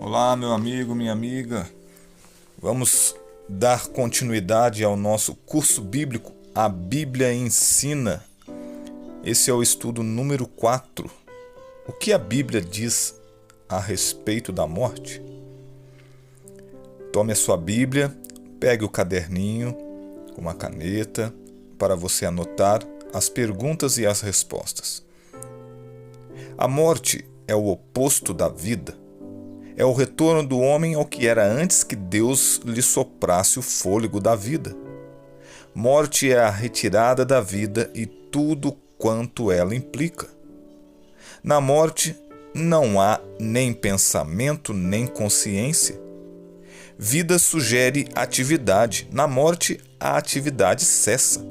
Olá, meu amigo, minha amiga. Vamos dar continuidade ao nosso curso bíblico A Bíblia Ensina. Esse é o estudo número 4. O que a Bíblia diz a respeito da morte? Tome a sua Bíblia, pegue o caderninho, uma caneta, para você anotar as perguntas e as respostas. A morte é o oposto da vida. É o retorno do homem ao que era antes que Deus lhe soprasse o fôlego da vida. Morte é a retirada da vida e tudo quanto ela implica. Na morte não há nem pensamento nem consciência. Vida sugere atividade. Na morte, a atividade cessa.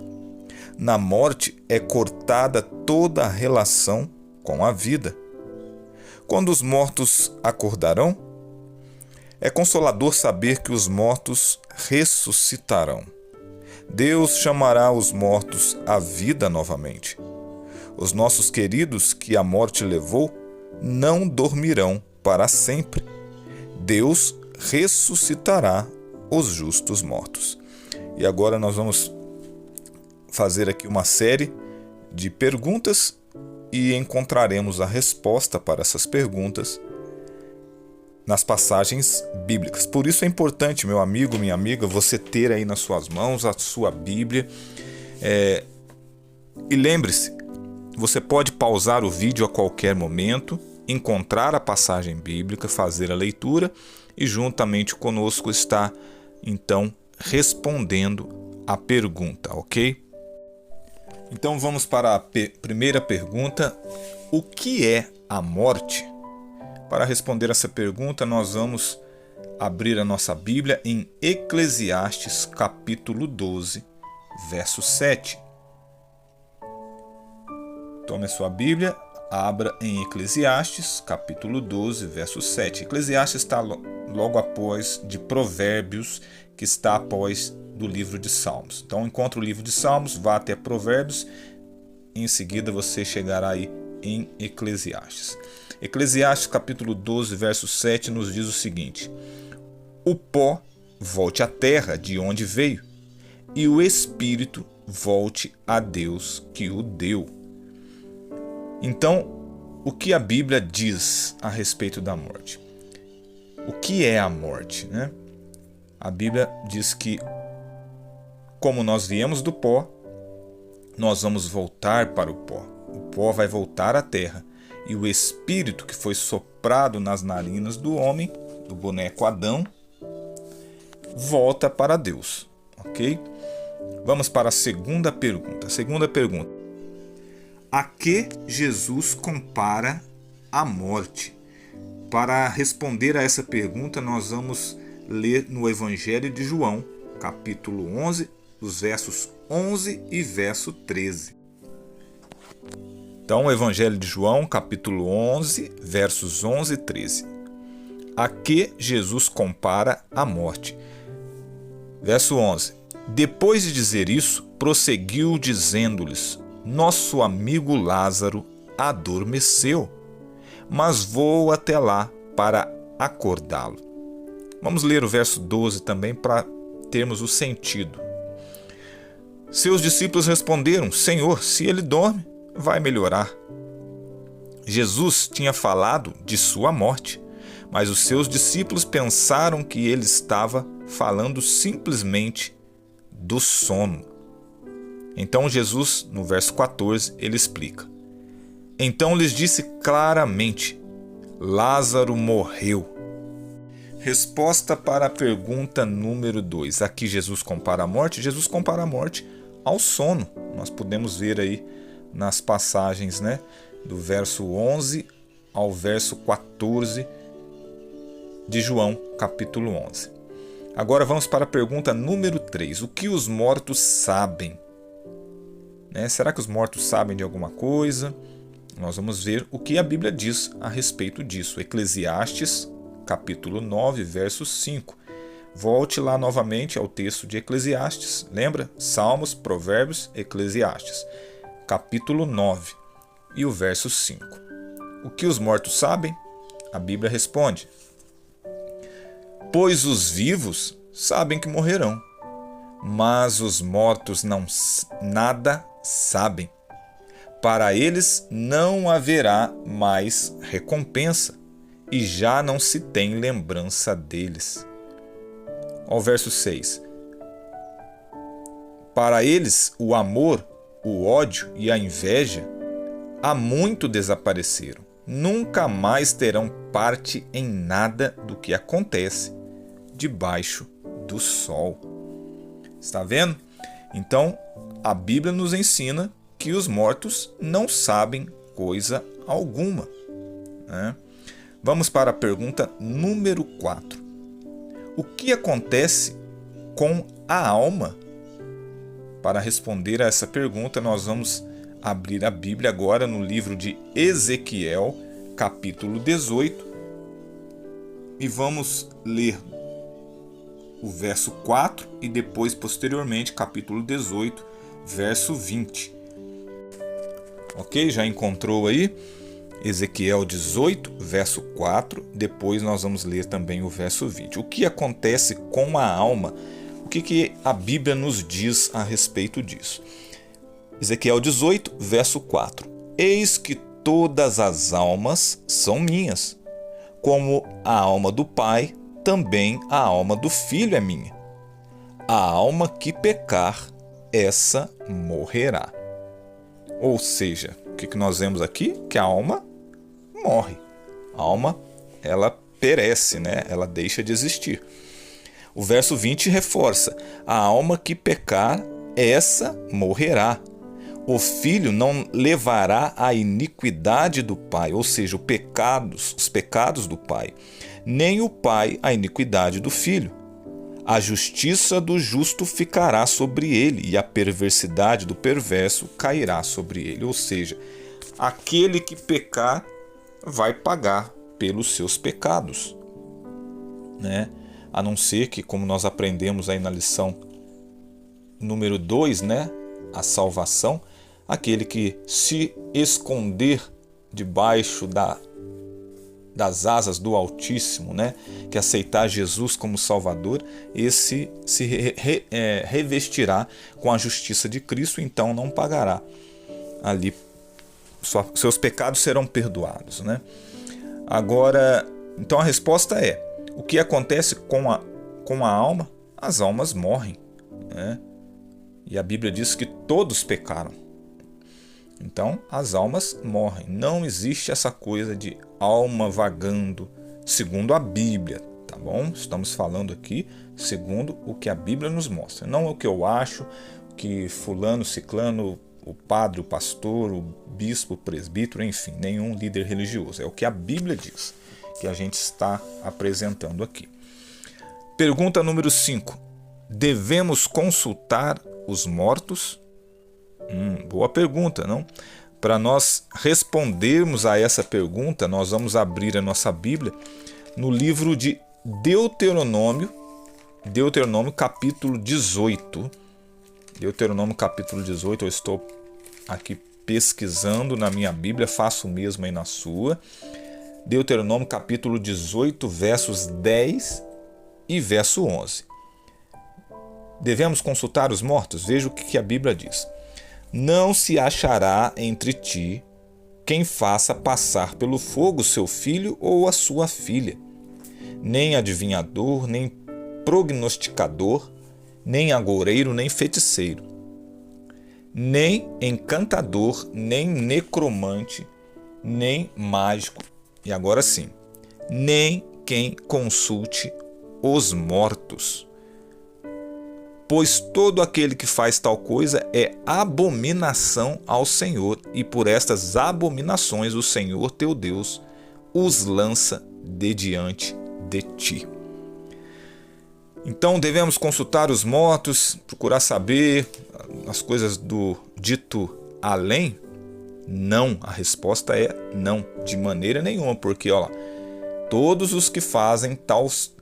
Na morte é cortada toda a relação com a vida. Quando os mortos acordarão? É consolador saber que os mortos ressuscitarão. Deus chamará os mortos à vida novamente. Os nossos queridos que a morte levou não dormirão para sempre. Deus ressuscitará os justos mortos. E agora nós vamos fazer aqui uma série de perguntas e encontraremos a resposta para essas perguntas nas passagens bíblicas. Por isso é importante, meu amigo, minha amiga, você ter aí nas suas mãos a sua Bíblia. E lembre-se, você pode pausar o vídeo a qualquer momento, encontrar a passagem bíblica, fazer a leitura e juntamente conosco está, então, respondendo a pergunta, ok? Então vamos para a primeira pergunta. O que é a morte? Para responder essa pergunta, nós vamos abrir a nossa Bíblia em Eclesiastes, capítulo 12, verso 7. Tome a sua Bíblia, abra em Eclesiastes, capítulo 12, verso 7. Eclesiastes está logo após de Provérbios, que está após do livro de Salmos. Então, encontre o livro de Salmos, vá até Provérbios, e em seguida você chegará aí em Eclesiastes. Eclesiastes capítulo 12, verso 7 nos diz o seguinte: o pó volte à terra de onde veio, e o espírito volte a Deus que o deu. Então, o que a Bíblia diz a respeito da morte? O que é a morte, né? A Bíblia diz que, como nós viemos do pó, nós vamos voltar para o pó. O pó vai voltar à terra. E o espírito que foi soprado nas narinas do homem, do boneco Adão, volta para Deus, ok? Vamos para a segunda pergunta. A que Jesus compara a morte? Para responder a essa pergunta, nós vamos ler no Evangelho de João, capítulo 11, os versos 11 e verso 13. Então, o Evangelho de João, capítulo 11, versos 11 e 13. A que Jesus compara a morte? Verso 11. Depois de dizer isso, prosseguiu dizendo-lhes: nosso amigo Lázaro adormeceu, mas vou até lá para acordá-lo. Vamos ler o verso 12 também para termos o sentido. Seus discípulos responderam: Senhor, se ele dorme, vai melhorar. Jesus tinha falado de sua morte, mas os seus discípulos pensaram que ele estava falando simplesmente do sono. Então Jesus, no verso 14, ele explica: então lhes disse claramente: Lázaro morreu. Resposta para a pergunta número 2. Aqui Jesus compara a morte. Jesus compara a morte ao sono. Nós podemos ver aí nas passagens, né, do verso 11 ao verso 14 de João, capítulo 11. Agora vamos para a pergunta número 3. O que os mortos sabem? Será que os mortos sabem de alguma coisa? Nós vamos ver o que a Bíblia diz a respeito disso. Eclesiastes, capítulo 9, verso 5. Volte lá novamente ao texto de Eclesiastes. Lembra? Salmos, Provérbios, Eclesiastes. Capítulo 9 e o verso 5. O que os mortos sabem? A Bíblia responde: Pois os vivos sabem que morrerão, mas os mortos nada sabem. Para eles não haverá mais recompensa, e já não se tem lembrança deles. Ao verso 6. Para eles o amor, o ódio e a inveja há muito desapareceram. Nunca mais terão parte em nada do que acontece debaixo do sol. Está vendo? Então, a Bíblia nos ensina que os mortos não sabem coisa alguma, né? Vamos para a pergunta número 4. O que acontece com a alma? Para responder a essa pergunta, nós vamos abrir a Bíblia agora no livro de Ezequiel, capítulo 18, e vamos ler o verso 4 e depois, posteriormente, capítulo 18, verso 20. Ok? Já encontrou aí? Ezequiel 18, verso 4. Depois nós vamos ler também o verso 20. O que acontece com a alma? O que a Bíblia nos diz a respeito disso? Ezequiel 18, verso 4. Eis que todas as almas são minhas, como a alma do Pai, também a alma do Filho é minha. A alma que pecar, essa morrerá. Ou seja, o que nós vemos aqui? Que a alma morre. A alma, ela perece, né? Ela deixa de existir. O verso 20 reforça: a alma que pecar, essa morrerá. O filho não levará a iniquidade do pai, ou seja, os pecados do pai, nem o pai a iniquidade do filho. A justiça do justo ficará sobre ele, e a perversidade do perverso cairá sobre ele. Ou seja, aquele que pecar vai pagar pelos seus pecados, né? A não ser que, como nós aprendemos aí na lição número 2, né? A salvação, aquele que se esconder debaixo das asas do Altíssimo, né? Que aceitar Jesus como Salvador, esse se revestirá com a justiça de Cristo, então não pagará ali, seus pecados serão perdoados, né? Agora, então a resposta é: o que acontece com a alma? As almas morrem, né? E a Bíblia diz que todos pecaram. Então, as almas morrem. Não existe essa coisa de alma vagando, segundo a Bíblia, tá bom? Estamos falando aqui segundo o que a Bíblia nos mostra. Não é o que eu acho, que fulano, ciclano, o padre, o pastor, o bispo, o presbítero, enfim, nenhum líder religioso. É o que a Bíblia diz, que a gente está apresentando aqui. Pergunta número 5. Devemos consultar os mortos? Boa pergunta, não? Para nós respondermos a essa pergunta, nós vamos abrir a nossa Bíblia no livro de Deuteronômio capítulo 18. Deuteronômio capítulo 18, eu estou aqui pesquisando na minha Bíblia, faço o mesmo aí na sua. Deuteronômio capítulo 18, versos 10 e verso 11. Devemos consultar os mortos? Veja o que a Bíblia diz. Não se achará entre ti quem faça passar pelo fogo seu filho ou a sua filha, nem adivinhador, nem prognosticador, nem agoureiro, nem feiticeiro, nem encantador, nem necromante, nem mágico. E agora sim, nem quem consulte os mortos. Pois todo aquele que faz tal coisa é abominação ao Senhor, e por estas abominações o Senhor teu Deus os lança de diante de ti. Então devemos consultar os mortos, procurar saber as coisas do dito além? Não, a resposta é não, de maneira nenhuma, porque todos os que fazem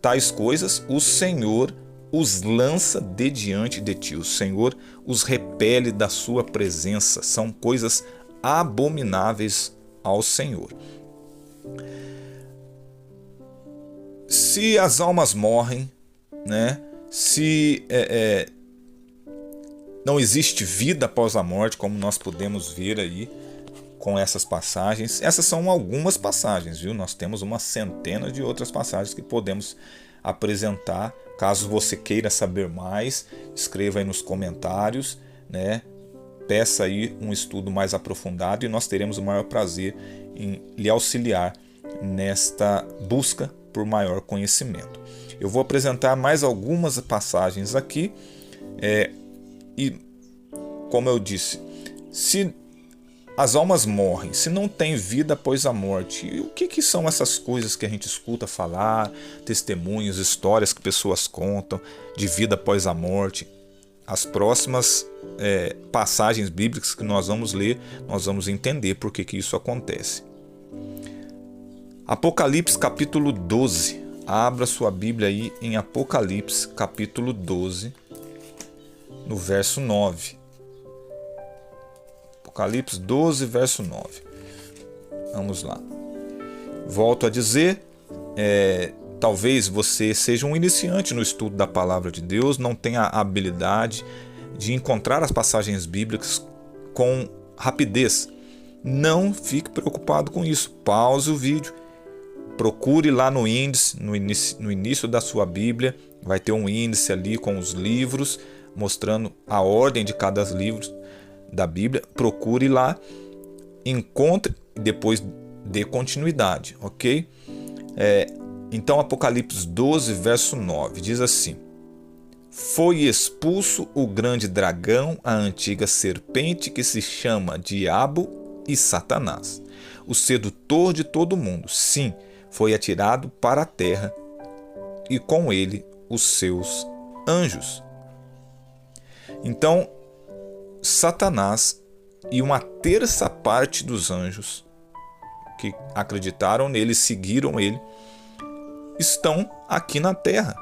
tais coisas, o Senhor os lança de diante de ti. O Senhor os repele da sua presença. São coisas abomináveis ao Senhor. se as almas morrem, né? Se não existe vida após a morte, como nós podemos ver aí com essas passagens. Essas são algumas passagens, viu? Nós temos uma centena de outras passagens que podemos apresentar. Caso você queira saber mais, escreva aí nos comentários, né? Peça aí um estudo mais aprofundado e nós teremos o maior prazer em lhe auxiliar nesta busca por maior conhecimento. Eu vou apresentar mais algumas passagens aqui e, como eu disse, se as almas morrem, se não tem vida após a morte, o que são essas coisas que a gente escuta falar, testemunhos, histórias que pessoas contam de vida após a morte? As próximas passagens bíblicas que nós vamos ler, nós vamos entender por que isso acontece. Apocalipse capítulo 12. Abra sua Bíblia aí em Apocalipse capítulo 12, no verso 9. Apocalipse 12, verso 9. Vamos lá. Volto a dizer, talvez você seja um iniciante no estudo da palavra de Deus, não tenha a habilidade de encontrar as passagens bíblicas com rapidez. Não fique preocupado com isso. Pause o vídeo. Procure lá no índice, no início da sua Bíblia, vai ter um índice ali com os livros, mostrando a ordem de cada livro da Bíblia. Procure lá, encontre e depois dê continuidade, ok? Então Apocalipse 12, verso 9, diz assim: Foi expulso o grande dragão, a antiga serpente que se chama Diabo e Satanás, o sedutor de todo mundo. Sim, foi atirado para a terra e com ele os seus anjos. Então, Satanás e uma terça parte dos anjos que acreditaram nele, seguiram ele, estão aqui na terra.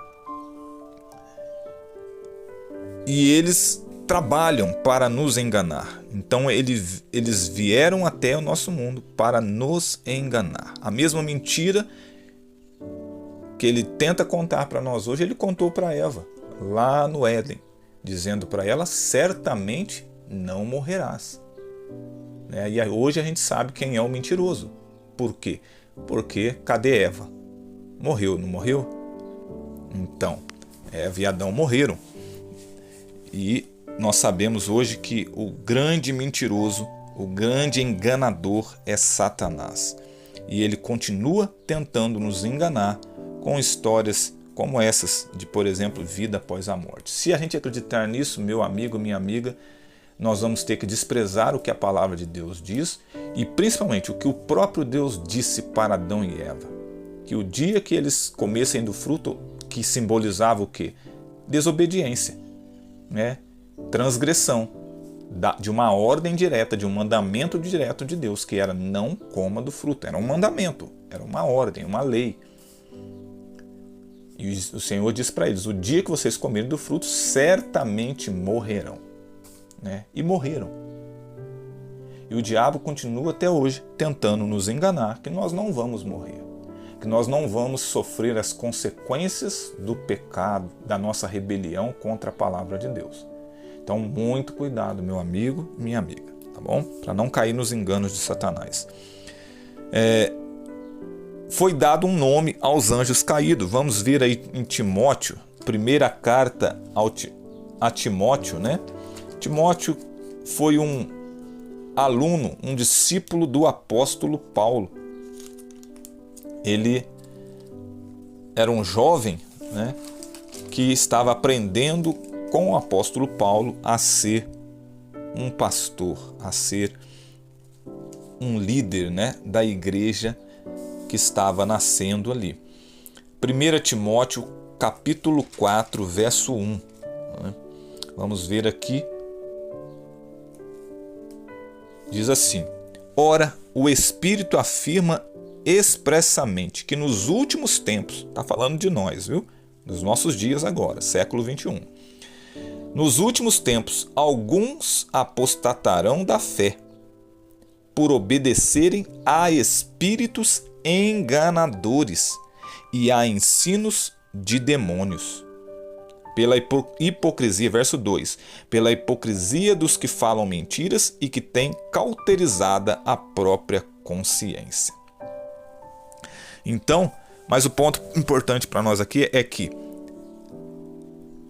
E eles trabalham para nos enganar. Então eles vieram até o nosso mundo para nos enganar. A mesma mentira que ele tenta contar para nós hoje, ele contou para Eva, lá no Éden, dizendo para ela: certamente não morrerás. E hoje a gente sabe quem é o mentiroso. Por quê? Porque cadê Eva? Morreu, não morreu? Então, Eva e Adão morreram. E nós sabemos hoje que o grande mentiroso, o grande enganador é Satanás. E ele continua tentando nos enganar com histórias como essas de, por exemplo, vida após a morte. Se a gente acreditar nisso, meu amigo, minha amiga, nós vamos ter que desprezar o que a palavra de Deus diz e principalmente o que o próprio Deus disse para Adão e Eva. Que o dia que eles comessem do fruto, que simbolizava o quê? Desobediência, transgressão de uma ordem direta, de um mandamento direto de Deus, que era: não coma do fruto. Era um mandamento, era uma ordem, uma lei. E o Senhor diz para eles: o dia que vocês comerem do fruto, certamente morrerão. E morreram. E o diabo continua até hoje tentando nos enganar que nós não vamos morrer, que nós não vamos sofrer as consequências do pecado, da nossa rebelião contra a palavra de Deus. Então, muito cuidado, meu amigo, minha amiga, tá bom? Para não cair nos enganos de Satanás. Foi dado um nome aos anjos caídos. Vamos ver aí em Timóteo, primeira carta a Timóteo, Timóteo foi um aluno, um discípulo do apóstolo Paulo. Ele era um jovem, que estava aprendendo com o apóstolo Paulo a ser um pastor, a ser um líder, da igreja que estava nascendo ali. 1 Timóteo capítulo 4, verso 1. Vamos ver aqui. Diz assim: Ora, o Espírito afirma expressamente que nos últimos tempos, está falando de nós, viu? Nos nossos dias agora, século 21. Nos últimos tempos, alguns apostatarão da fé, por obedecerem a espíritos enganadores e a ensinos de demônios. Pela hipocrisia, verso 2, pela hipocrisia dos que falam mentiras e que têm cauterizada a própria consciência. Então, mas o ponto importante para nós aqui é que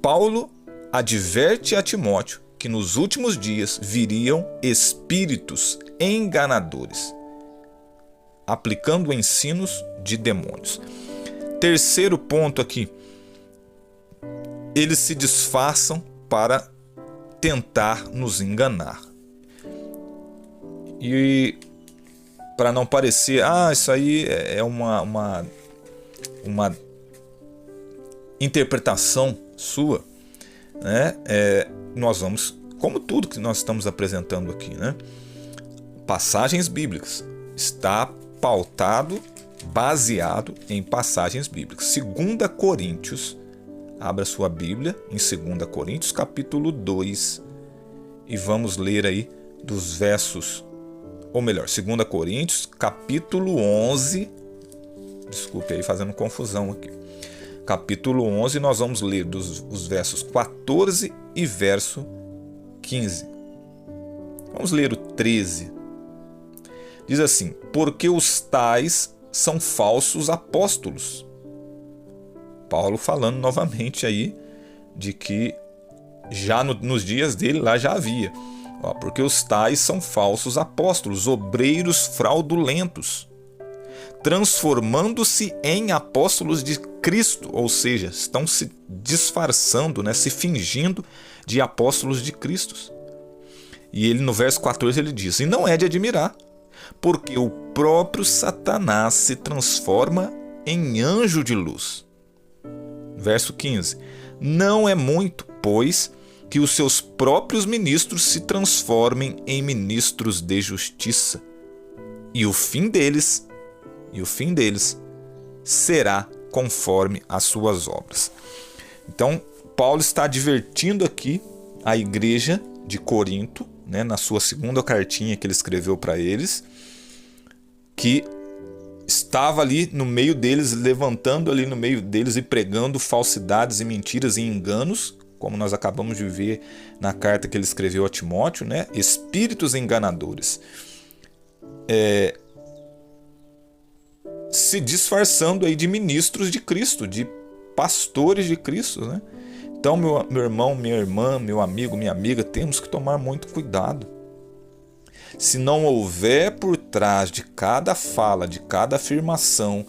Paulo adverte a Timóteo que nos últimos dias viriam espíritos enganadores, aplicando ensinos de demônios. Terceiro ponto aqui, eles se disfarçam para tentar nos enganar. E para não parecer, isso aí é uma interpretação sua, né? Nós vamos, como tudo que nós estamos apresentando aqui, né? Passagens bíblicas, está pautado, baseado em passagens bíblicas. 2 Coríntios, abra sua Bíblia em 2 Coríntios capítulo 2 e vamos ler aí dos versos, ou melhor, 2 Coríntios capítulo 11, desculpe aí fazendo confusão aqui, capítulo 11, nós vamos ler os versos 14 e verso 15. Vamos ler o 13. Diz assim: porque os tais são falsos apóstolos. Paulo falando novamente aí de que já nos dias dele lá já havia. Porque os tais são falsos apóstolos, obreiros fraudulentos, transformando-se em apóstolos de Cristo, ou seja, estão se disfarçando, né, se fingindo de apóstolos de Cristo. E ele no verso 14 ele diz: e não é de admirar, porque o próprio Satanás se transforma em anjo de luz. Verso 15: não é muito, pois, que os seus próprios ministros se transformem em ministros de justiça, e o fim deles será conforme as suas obras. Então, Paulo está advertindo aqui a igreja de Corinto, né, na sua segunda cartinha que ele escreveu para eles, que estava ali no meio deles, levantando ali no meio deles e pregando falsidades e mentiras e enganos, como nós acabamos de ver na carta que ele escreveu a Timóteo, né? Espíritos enganadores. Se disfarçando aí de ministros de Cristo, de pastores de Cristo, né? Então, meu irmão, minha irmã, meu amigo, minha amiga, temos que tomar muito cuidado. Se não houver por trás de cada fala, de cada afirmação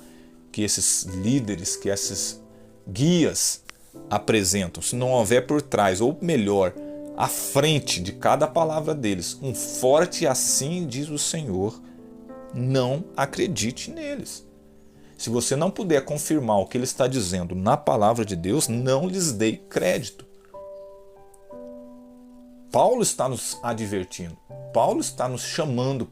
que esses líderes, que esses guias apresentam, se não houver por trás, ou melhor, à frente de cada palavra deles, um forte assim diz o Senhor, não acredite neles. Se você não puder confirmar o que ele está dizendo na palavra de Deus, não lhes dê crédito. Paulo está nos advertindo, Paulo está nos chamando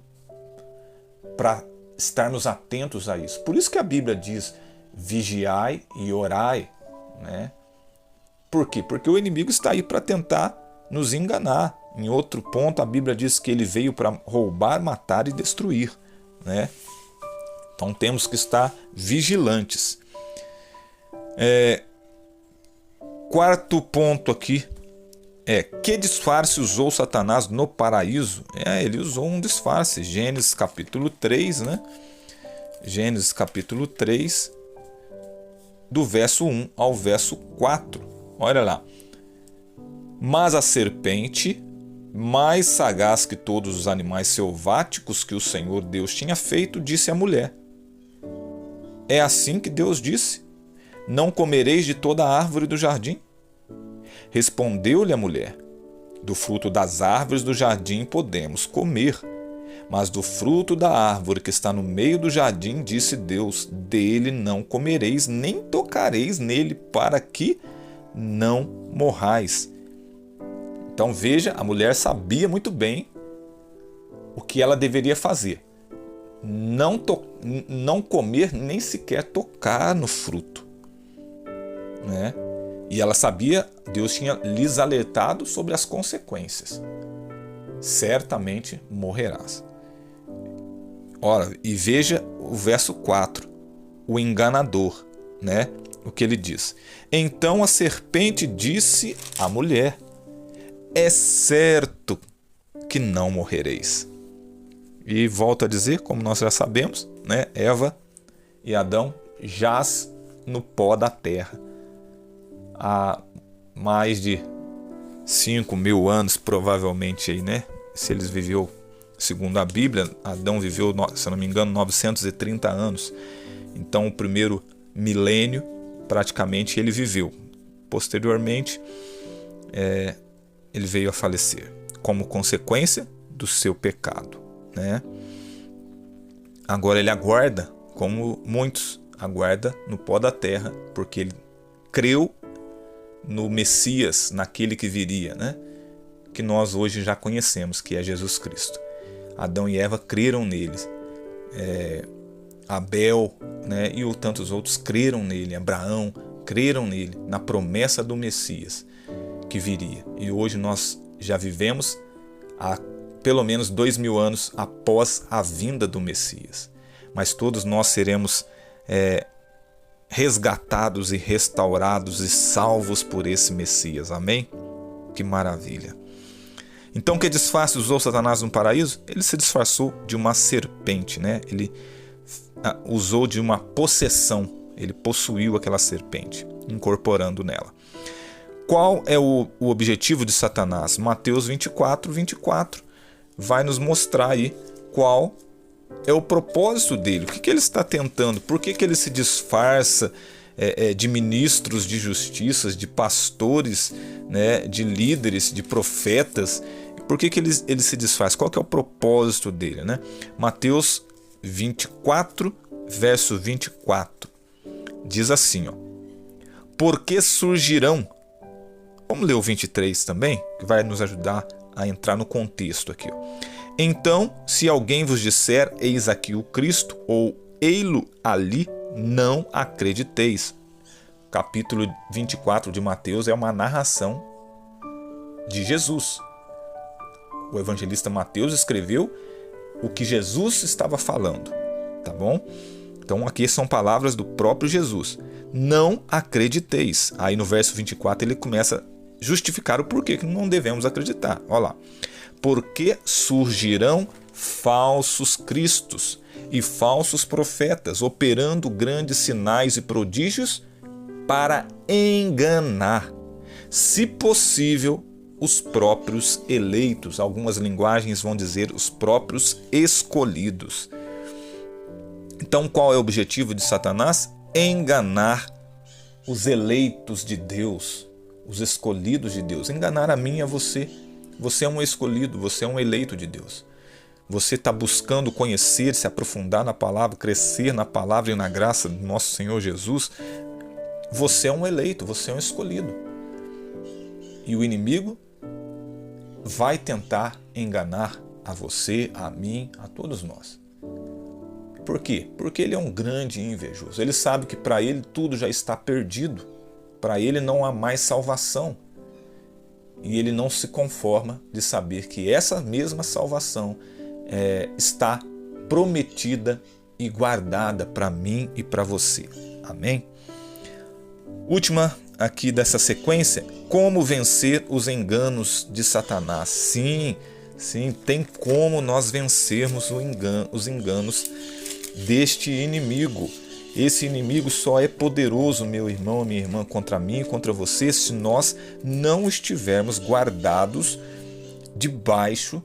para estarmos atentos a isso. Por isso que a Bíblia diz: vigiai e orai, né? Por quê? Porque o inimigo está aí para tentar nos enganar. Em outro ponto, a Bíblia diz que ele veio para roubar, matar e destruir, né? Então temos que estar vigilantes. Quarto ponto aqui que disfarce usou Satanás no paraíso? Ele usou um disfarce. Gênesis capítulo 3, né? Gênesis capítulo 3, do verso 1 ao verso 4. Olha lá. Mas a serpente, mais sagaz que todos os animais selváticos que o Senhor Deus tinha feito, disse à mulher: é assim que Deus disse: não comereis de toda a árvore do jardim? Respondeu-lhe a mulher: do fruto das árvores do jardim podemos comer, mas do fruto da árvore que está no meio do jardim, disse Deus: dele não comereis, nem tocareis nele, para que não morrais. Então veja, a mulher sabia muito bem o que ela deveria fazer. Não comer, nem sequer tocar no fruto, né? E ela sabia, Deus tinha lhes alertado sobre as consequências. Certamente morrerás. Ora, e veja o verso 4. O enganador, né, o que ele diz. Então a serpente disse à mulher: é certo que não morrereis. E volto a dizer, como nós já sabemos, né, Eva e Adão jaz no pó da terra há mais de 5.000 anos, provavelmente aí, né? Se eles viveu, segundo a Bíblia, Adão viveu, se eu não me engano, 930 anos. Então o primeiro milênio praticamente ele viveu. Posteriormente ele veio a falecer como consequência do seu pecado, né? Agora ele aguarda, como muitos aguarda, no pó da terra, porque ele creu no Messias, naquele que viria, né? Que nós hoje já conhecemos, que é Jesus Cristo. Adão e Eva creram nele. Abel, né, e tantos outros creram nele. Abraão creram nele, na promessa do Messias que viria. E hoje nós já vivemos há pelo menos 2.000 anos após a vinda do Messias. Mas todos nós seremos resgatados e restaurados e salvos por esse Messias. Amém? Que maravilha! Então, que disfarce usou Satanás no paraíso? Ele se disfarçou de uma serpente, né? Ele usou de uma possessão. Ele possuiu aquela serpente, incorporando nela. Qual é o objetivo de Satanás? Mateus 24 vai nos mostrar aí qual é o propósito dele. O que ele está tentando? Por que ele se disfarça de ministros de justiça, de pastores, né, de líderes, de profetas? Por que ele se disfarça? Qual que é o propósito dele, né? Mateus 24, verso 24. Diz assim, ó: porque surgirão... Vamos ler o 23 também, que vai nos ajudar a entrar no contexto aqui, ó. Então, se alguém vos disser, eis aqui o Cristo, ou ei-lo ali, não acrediteis. Capítulo 24 de Mateus é uma narração de Jesus. O evangelista Mateus escreveu o que Jesus estava falando, tá bom? Então aqui são palavras do próprio Jesus. Não acrediteis. Aí no verso 24 ele começa a justificar o porquê que não devemos acreditar. Olha lá. Porque surgirão falsos cristos e falsos profetas, operando grandes sinais e prodígios para enganar, se possível, os próprios eleitos. Algumas linguagens vão dizer os próprios escolhidos. Então, qual é o objetivo de Satanás? Enganar os eleitos de Deus, os escolhidos de Deus. Enganar a mim e a você. Você é um escolhido, você é um eleito de Deus. Você está buscando conhecer, se aprofundar na palavra, crescer na palavra e na graça do nosso Senhor Jesus. Você é um eleito, você é um escolhido. E o inimigo vai tentar enganar a você, a mim, a todos nós. Por quê? Porque ele é um grande invejoso. Ele sabe que para ele tudo já está perdido. Para ele não há mais salvação. E ele não se conforma de saber que essa mesma salvação está prometida e guardada para mim e para você. Amém? Última aqui dessa sequência: como vencer os enganos de Satanás. Sim, tem como nós vencermos os enganos deste inimigo. Esse inimigo só é poderoso, meu irmão, minha irmã, contra mim e contra você, se nós não estivermos guardados debaixo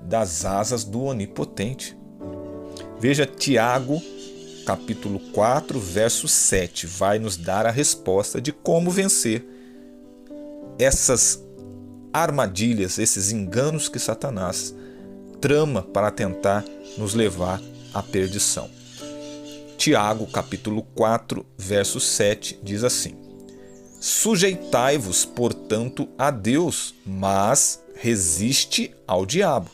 das asas do Onipotente. Veja Tiago, capítulo 4, verso 7, vai nos dar a resposta de como vencer essas armadilhas, esses enganos que Satanás trama para tentar nos levar à perdição. Tiago, capítulo 4, verso 7, diz assim: sujeitai-vos, portanto, a Deus, mas resiste ao diabo,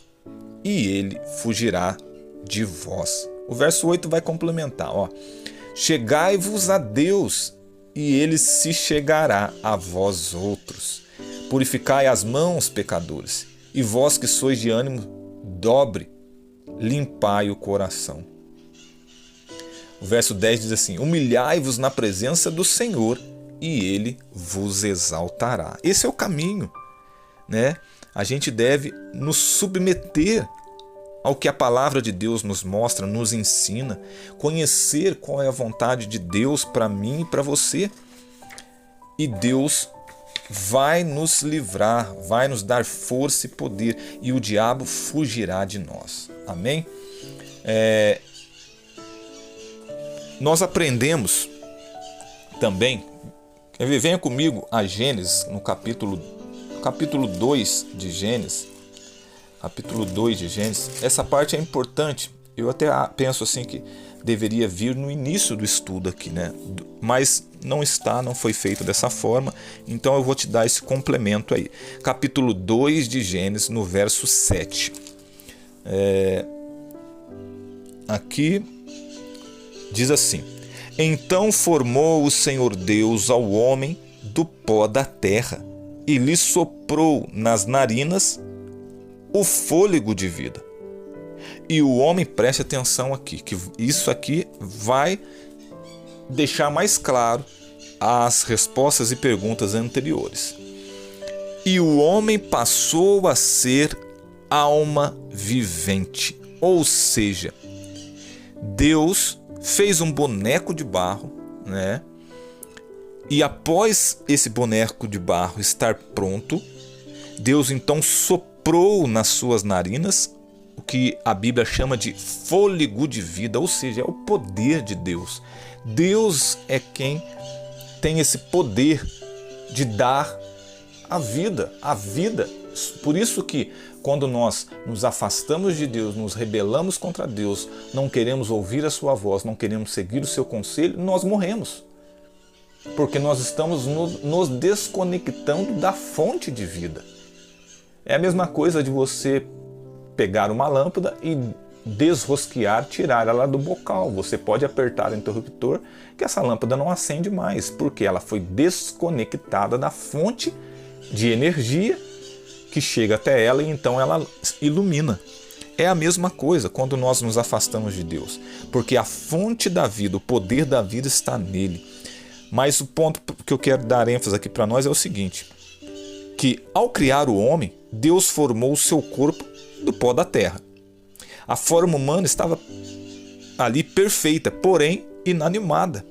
e ele fugirá de vós. O verso 8 vai complementar, ó: chegai-vos a Deus, e ele se chegará a vós outros. Purificai as mãos, pecadores, e vós que sois de ânimo dobre, limpai o coração. O verso 10 diz assim: humilhai-vos na presença do Senhor e Ele vos exaltará. Esse é o caminho, né? A gente deve nos submeter ao que a palavra de Deus nos mostra, nos ensina, conhecer qual é a vontade de Deus para mim e para você. E Deus vai nos livrar, vai nos dar força e poder, e o diabo fugirá de nós. Amém? Nós aprendemos também, venha comigo a Gênesis, no capítulo 2 de Gênesis. Capítulo 2 de Gênesis. Essa parte é importante. Eu até penso assim que deveria vir no início do estudo aqui, né? Mas não foi feito dessa forma. Então eu vou te dar esse complemento aí. Capítulo 2 de Gênesis, no verso 7. Aqui diz assim: então formou o Senhor Deus ao homem do pó da terra e lhe soprou nas narinas o fôlego de vida. E o homem, preste atenção aqui, que isso aqui vai deixar mais claro as respostas e perguntas anteriores. E o homem passou a ser alma vivente. Ou seja, Deus fez um boneco de barro, né? E após esse boneco de barro estar pronto, Deus então soprou nas suas narinas o que a Bíblia chama de fôlego de vida, ou seja, é o poder de Deus. Deus é quem tem esse poder de dar a vida. Por isso que quando nós nos afastamos de Deus, nos rebelamos contra Deus, não queremos ouvir a sua voz, não queremos seguir o seu conselho, nós morremos. Porque nós estamos nos desconectando da fonte de vida. É a mesma coisa de você pegar uma lâmpada e desrosquear, tirar ela do bocal. Você pode apertar o interruptor que essa lâmpada não acende mais, porque ela foi desconectada da fonte de energia que chega até ela e então ela ilumina. É a mesma coisa quando nós nos afastamos de Deus, porque a fonte da vida, o poder da vida está nele. Mas o ponto que eu quero dar ênfase aqui para nós é o seguinte, que ao criar o homem, Deus formou o seu corpo do pó da terra. A forma humana estava ali perfeita, porém inanimada.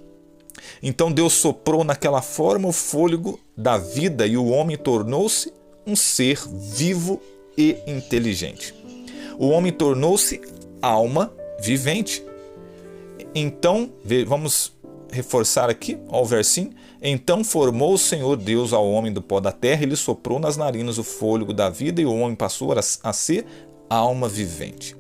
Então Deus soprou naquela forma o fôlego da vida e o homem tornou-se um ser vivo e inteligente. O homem tornou-se alma vivente. Então, vamos reforçar aqui, ó, o versinho. Então formou o Senhor Deus ao homem do pó da terra e lhe soprou nas narinas o fôlego da vida e o homem passou a ser alma vivente.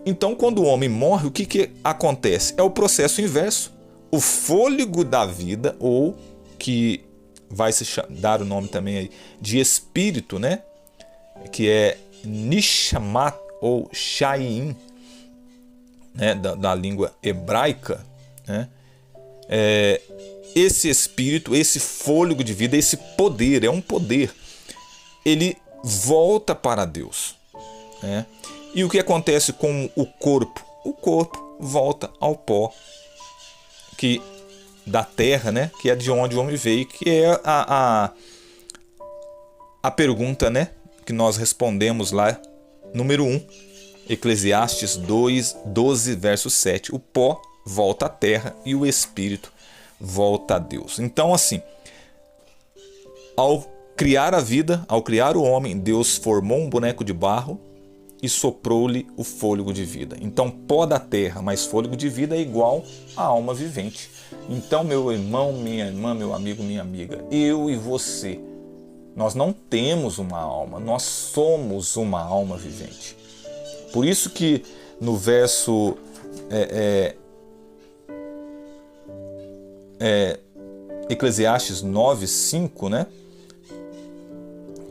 Então, quando o homem morre, o que acontece? É o processo inverso. O fôlego da vida, ou que vai se dar o nome também aí de espírito, né? Que é Nishamat ou Shayin, né? da língua hebraica, né? Esse espírito, esse fôlego de vida, esse poder, é um poder, ele volta para Deus, né? E o que acontece com o corpo? O corpo volta ao pó da terra, né? Que é de onde o homem veio, que é a pergunta, né? Que nós respondemos lá, número 1, Eclesiastes 12, verso 7. O pó volta à terra e o espírito volta a Deus. Então, assim, ao criar a vida, ao criar o homem, Deus formou um boneco de barro e soprou-lhe o fôlego de vida. Então, pó da terra mais fôlego de vida é igual a alma vivente. Então, meu irmão, minha irmã, meu amigo, minha amiga, eu e você, nós não temos uma alma, nós somos uma alma vivente. Por isso que no verso Eclesiastes 9:5, né?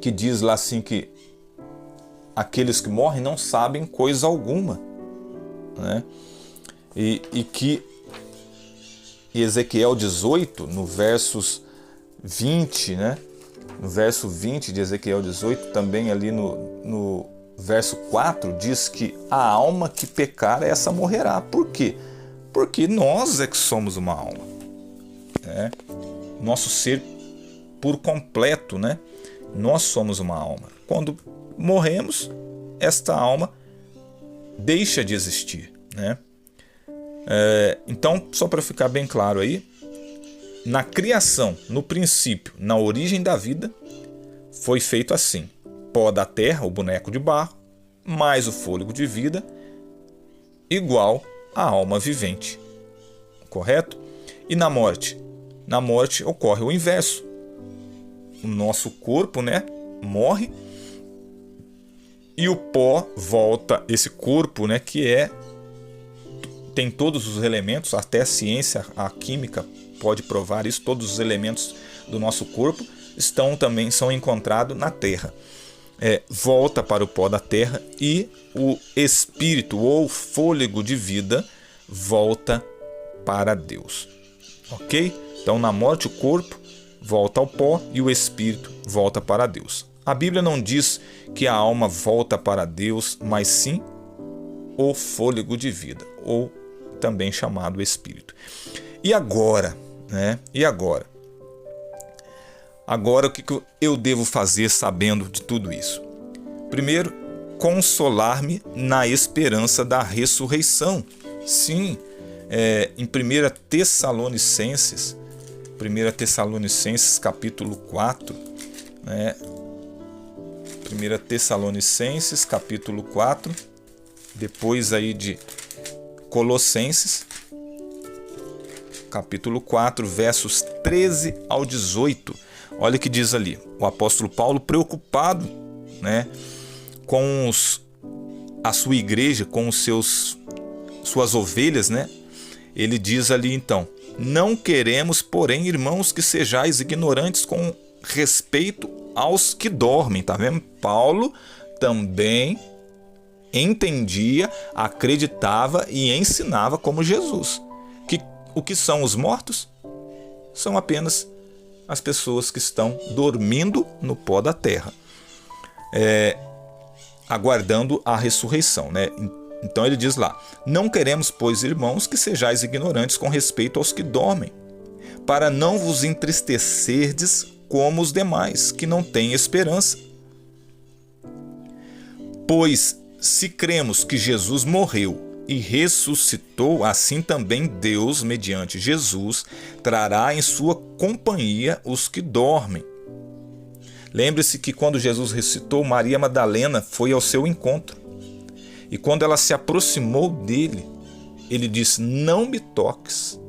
Que diz lá assim que aqueles que morrem não sabem coisa alguma, né? E que Ezequiel 18, no versos 20, né? No verso 20 de Ezequiel 18, também ali no verso 4, diz que a alma que pecar, essa morrerá. Por quê? Porque nós é que somos uma alma, né? Nosso ser por completo, né? Nós somos uma alma. Quando morremos, esta alma deixa de existir, né? Então, só para ficar bem claro aí, na criação, no princípio, na origem da vida, foi feito assim: pó da terra, o boneco de barro, mais o fôlego de vida, igual a alma vivente. Correto? E na morte? Na morte ocorre o inverso. O nosso corpo, né, morre e o pó volta, esse corpo, né, que tem todos os elementos, até a ciência, a química pode provar isso, todos os elementos do nosso corpo são encontrados na terra. Volta para o pó da terra e o espírito ou fôlego de vida volta para Deus. Ok? Então, na morte, o corpo volta ao pó e o espírito volta para Deus. A Bíblia não diz que a alma volta para Deus, mas sim o fôlego de vida, ou também chamado espírito. E agora, né? E agora? Agora, o que eu devo fazer sabendo de tudo isso? Primeiro, consolar-me na esperança da ressurreição. Sim, em 1 Tessalonicenses capítulo 4, né? 1 Tessalonicenses capítulo 4, depois aí de Colossenses, capítulo 4, versos 13 ao 18. Olha o que diz ali, o apóstolo Paulo preocupado, né, com a sua igreja, com suas ovelhas, né? Ele diz ali então: não queremos, porém, irmãos, que sejais ignorantes com respeito aos que dormem. Tá vendo? Paulo também entendia, acreditava e ensinava como Jesus. Que o que são os mortos? São apenas as pessoas que estão dormindo no pó da terra, aguardando a ressurreição, né? Então ele diz lá: não queremos, pois, irmãos, que sejais ignorantes com respeito aos que dormem, para não vos entristecerdes como os demais, que não têm esperança. Pois se cremos que Jesus morreu e ressuscitou, assim também Deus, mediante Jesus, trará em sua companhia os que dormem. Lembre-se que quando Jesus ressuscitou, Maria Madalena foi ao seu encontro. E quando ela se aproximou dele, ele disse: não me toques,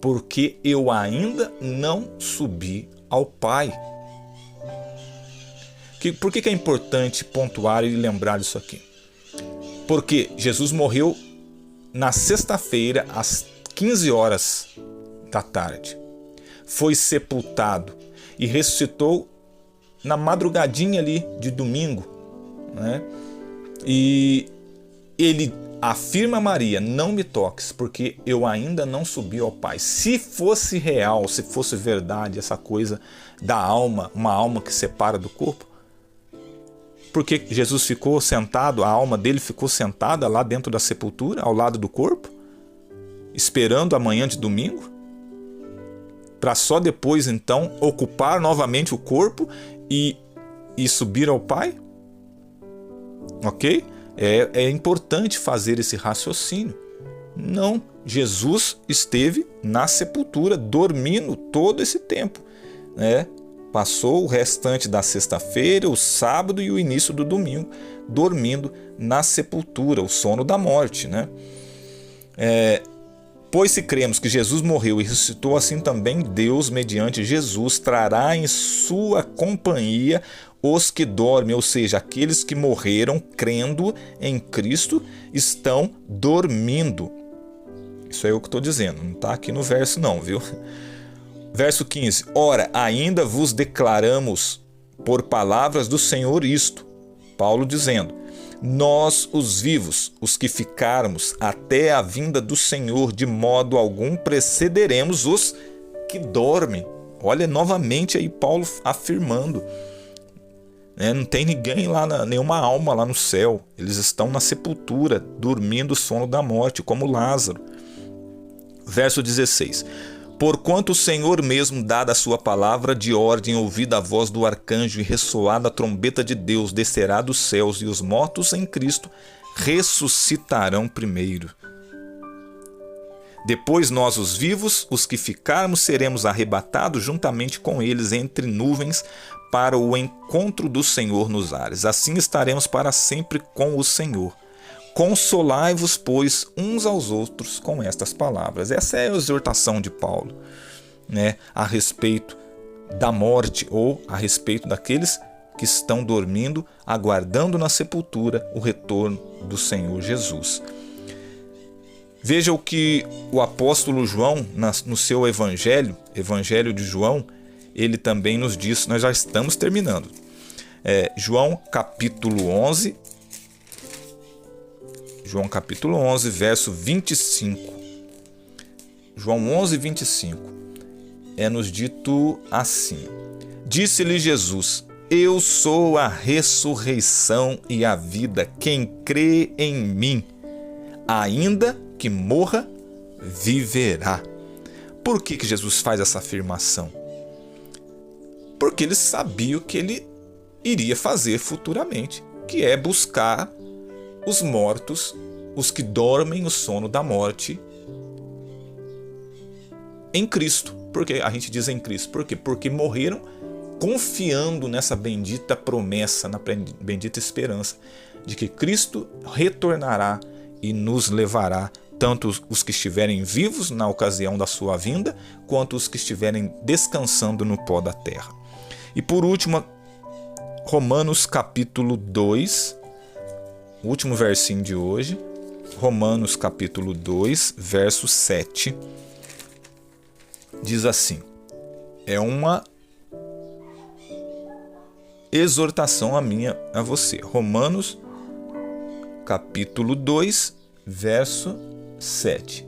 porque eu ainda não subi ao Pai. Por que é importante pontuar e lembrar disso aqui? Porque Jesus morreu na sexta-feira, às 15 horas da tarde. Foi sepultado e ressuscitou na madrugadinha ali de domingo, né? E ele afirma a Maria: não me toques, porque eu ainda não subi ao Pai. Se fosse real, se fosse verdade essa coisa da alma, uma alma que separa do corpo, por que Jesus ficou sentado, a alma dele ficou sentada lá dentro da sepultura, ao lado do corpo, esperando a manhã de domingo, para só depois então ocupar novamente o corpo e subir ao Pai? Ok? É importante fazer esse raciocínio. Não, Jesus esteve na sepultura, dormindo todo esse tempo, né? Passou o restante da sexta-feira, o sábado e o início do domingo dormindo na sepultura, o sono da morte, né? Pois se cremos que Jesus morreu e ressuscitou, assim também Deus, mediante Jesus, trará em sua companhia os que dormem, ou seja, aqueles que morreram crendo em Cristo estão dormindo. Isso é o que estou dizendo, não está aqui no verso não, viu? Verso 15: ora, ainda vos declaramos por palavras do Senhor isto, Paulo dizendo: nós, os vivos, os que ficarmos até a vinda do Senhor, de modo algum precederemos os que dormem. Olha novamente aí Paulo afirmando, não tem ninguém lá, nenhuma alma lá no céu. Eles estão na sepultura, dormindo o sono da morte, como Lázaro. Verso 16. Porquanto o Senhor mesmo, dada a sua palavra de ordem, ouvida a voz do arcanjo e ressoada a trombeta de Deus, descerá dos céus, e os mortos em Cristo ressuscitarão primeiro. Depois nós, os vivos, os que ficarmos, seremos arrebatados juntamente com eles entre nuvens para o encontro do Senhor nos ares. Assim estaremos para sempre com o Senhor. Consolai-vos, pois, uns aos outros com estas palavras. Essa é a exortação de Paulo, né, a respeito da morte, ou a respeito daqueles que estão dormindo, aguardando na sepultura o retorno do Senhor Jesus. Veja o que o apóstolo João, no seu Evangelho de João, ele também nos diz. Nós já estamos terminando. João capítulo 11, verso 25. João 11, 25. Nos dito assim: Disse-lhe Jesus: Eu sou a ressurreição e a vida. Quem crê em mim, ainda que morra, viverá. Por que Jesus faz essa afirmação? Porque ele sabia o que ele iria fazer futuramente, que é buscar os mortos, os que dormem o sono da morte, em Cristo. Porque a gente diz em Cristo. Por quê? Porque morreram confiando nessa bendita promessa, na bendita esperança de que Cristo retornará e nos levará, tanto os que estiverem vivos na ocasião da sua vinda, quanto os que estiverem descansando no pó da terra. E por último, Romanos capítulo 2, o último versinho de hoje, Romanos capítulo 2, verso 7, diz assim, é uma exortação a você. Romanos capítulo 2, verso 7.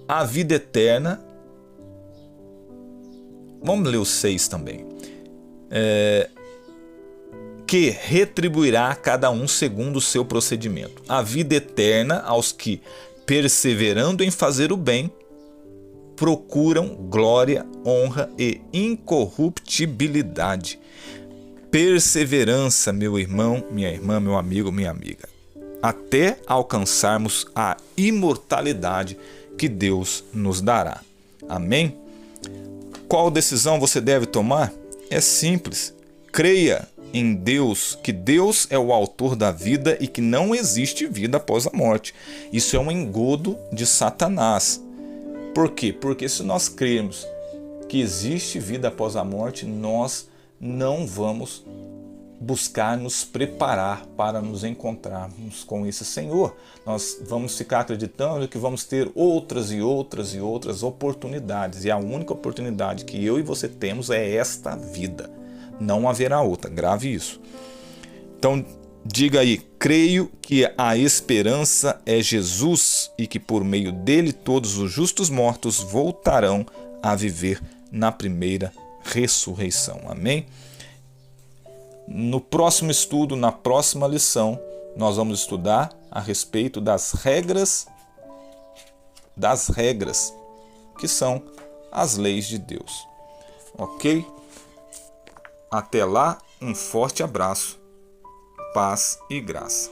A vida eterna, vamos ler o 6 também, que retribuirá a cada um segundo o seu procedimento. A vida eterna aos que, perseverando em fazer o bem, procuram glória, honra e incorruptibilidade. Perseverança, meu irmão, minha irmã, meu amigo, minha amiga, até alcançarmos a imortalidade que Deus nos dará. Amém? Qual decisão você deve tomar? É simples. Creia em Deus, que Deus é o autor da vida e que não existe vida após a morte. Isso é um engodo de Satanás. Por quê? Porque se nós crermos que existe vida após a morte, nós não vamos buscar nos preparar para nos encontrarmos com esse Senhor. Nós vamos ficar acreditando que vamos ter outras e outras e outras oportunidades. E a única oportunidade que eu e você temos é esta vida. Não haverá outra. Grave isso. Então, diga aí: creio que a esperança é Jesus e que por meio dele todos os justos mortos voltarão a viver na primeira ressurreição. Amém? No próximo estudo, na próxima lição, nós vamos estudar a respeito das regras, que são as leis de Deus. Ok? Até lá, um forte abraço, paz e graça.